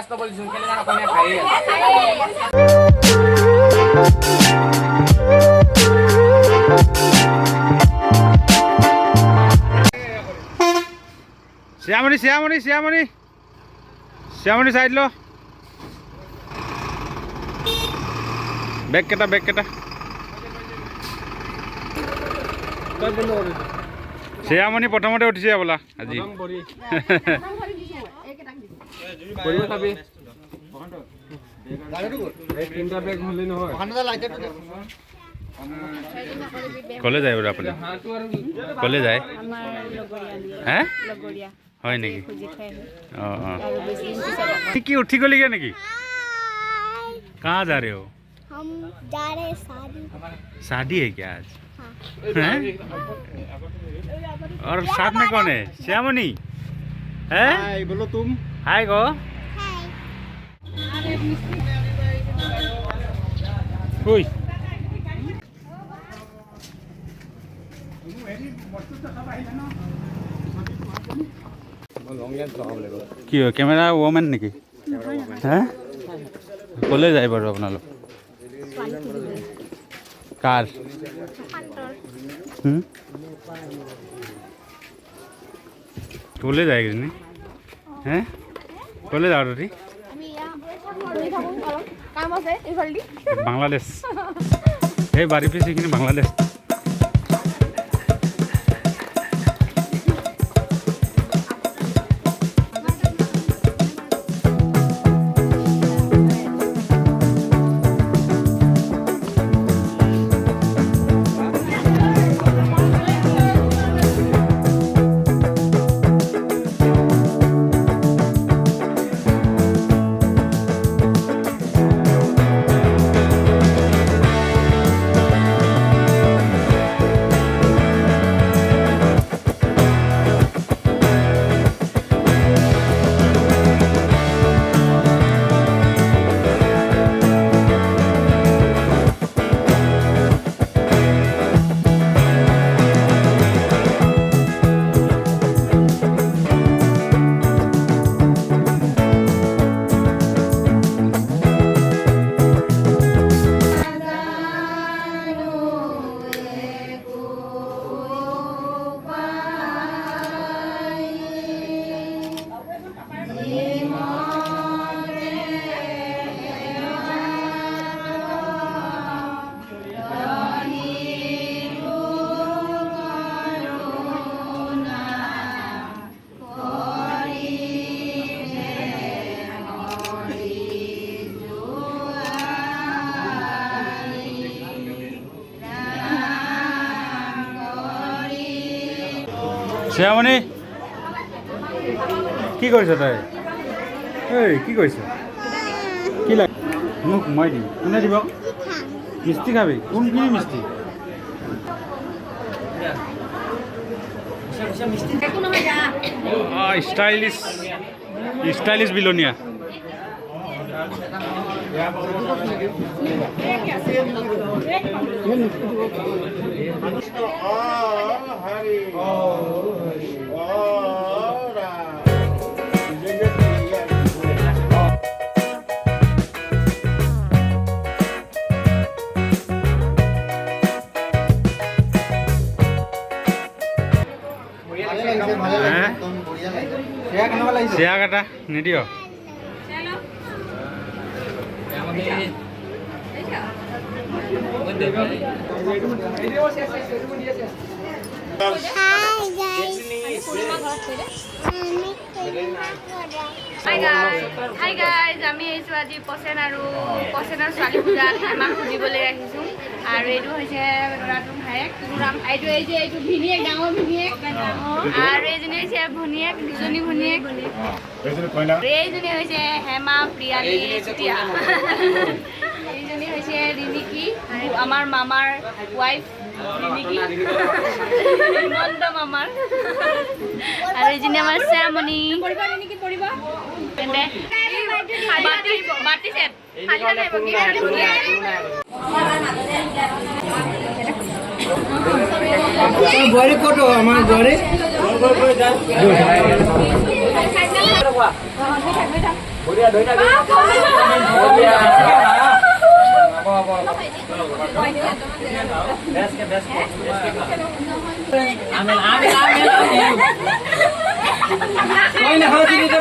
ব্যস্ত বলিছো কেলে জানো কোনে খাই শ্যামনি সাইড লো বেগ কেটা শ্যামনি প্ৰথমতে উঠিছে বোলা আজি কলে যায় বাৰু আপুনি কলে যায় হে হয় নেকি অঁ অঁ কি उठी गली क्या नेकी कहाँ जा रहे हो हम जा रहे हैं शादी है क्या आज हैं और साथ में कौन है श्यामनी है हाय बोलो तुम हाय गो हुई কি কেমেৰা ওমেন নেকি হে কলে যায় বাৰু আপোনালোক কাৰ কলে যায় কিজানি হে কলে যাওঁ তহঁতি বাংলাদেশ এই বাৰী পিছ এইখিনি বাংলাদেশ শ্যামনি কি কৰিছ তই এই কি কৰিছ কি লাগে মোক মই দিম কোনে দিব মিষ্টি খাবি কোনখিনি মিষ্টি ষ্টাইলিছ বিলনীয়া চিয়া কাটা নিদিয় Hi guys, আমি এইছো আজি পছেনাৰ ছোৱালী পূজাত আমাক সুধিবলৈ আহিছোঁ আৰু এইটো হৈছে ল'ৰাটোৰ ভায়েক তুৰাম এইটো এইটো ভিনিয়েক ডাঙৰ ভিনিয়েক আৰু এইজনী হৈছে ভনীয়েক দুজনী ভনীয়েক এইজনী হৈছে হেমা প্ৰিয়ালী চুতীয়া এইজনী হৈছে ৰিনিকি আমাৰ মামাৰ ৱাইফ ৰিনিকি হিমন্ত মামাৰ আৰু এইজনী আমাৰ শ্যামনি বোৱাৰী ক'ত আমাৰ বোৱাৰী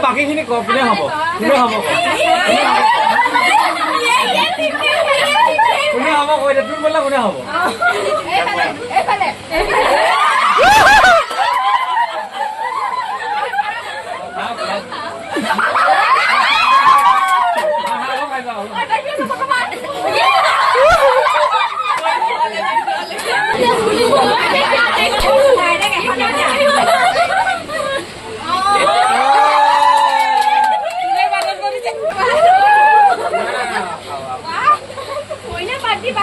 বাকীখিনি কোনে হ'ব কোনে হ'ব কোনে হ'ব কৈ দে তুমি বোলে কোনে হ'ব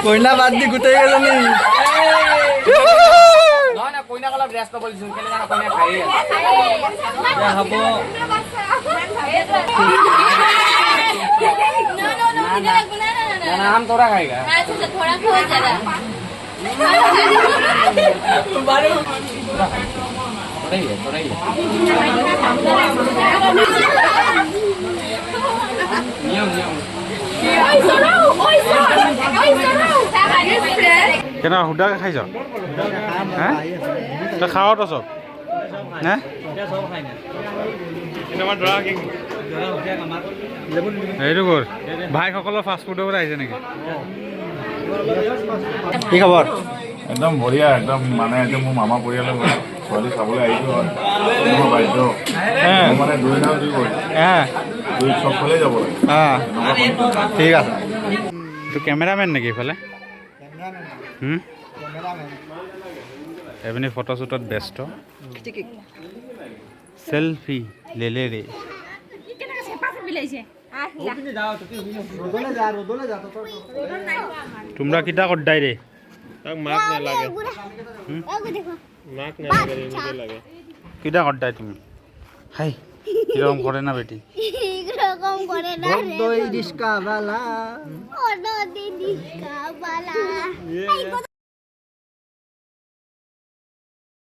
কইনা বাদ দি গোটেই কেইজনী নহয় না কইনা কলা ড্ৰেছ ল'ব দিছো কেলে জানা কইনা খাই হ'ব नाम थोड़ा खाएगा थोड़ा खो जरा थोड़ा ही है नियम কেনা হুদাকে খাইছ হ্যাঁ তই খাৱ তো চব হে এইটো কৰ ভাইসকলৰ ফাষ্ট ফুডৰ পৰা আহিছে নেকি কি খবৰ একদম বঢ়িয়া একদম মানে একদম মোৰ মামা পৰিয়ালৰ ছোৱালী চাবলৈ আহিছোঁ মোৰ বাইদেউ মানে দুই নাম দুই কৰি দুই চবফালে যাব লাগে ঠিক আছে তোৰ কেমেৰামেন নেকি এইফালে এপিনি ফটোশ্বুটত ব্যস্ত সেলফি লেলে রে তোমরা কিটা করদাই রে মাক নালাগে মাক নালাগে কিটা করদাই তুমি হাই কিরকম করে না বেটি এরকম করে না রে দই রিস্কা বালা ও নদী নিকা বালা এই কত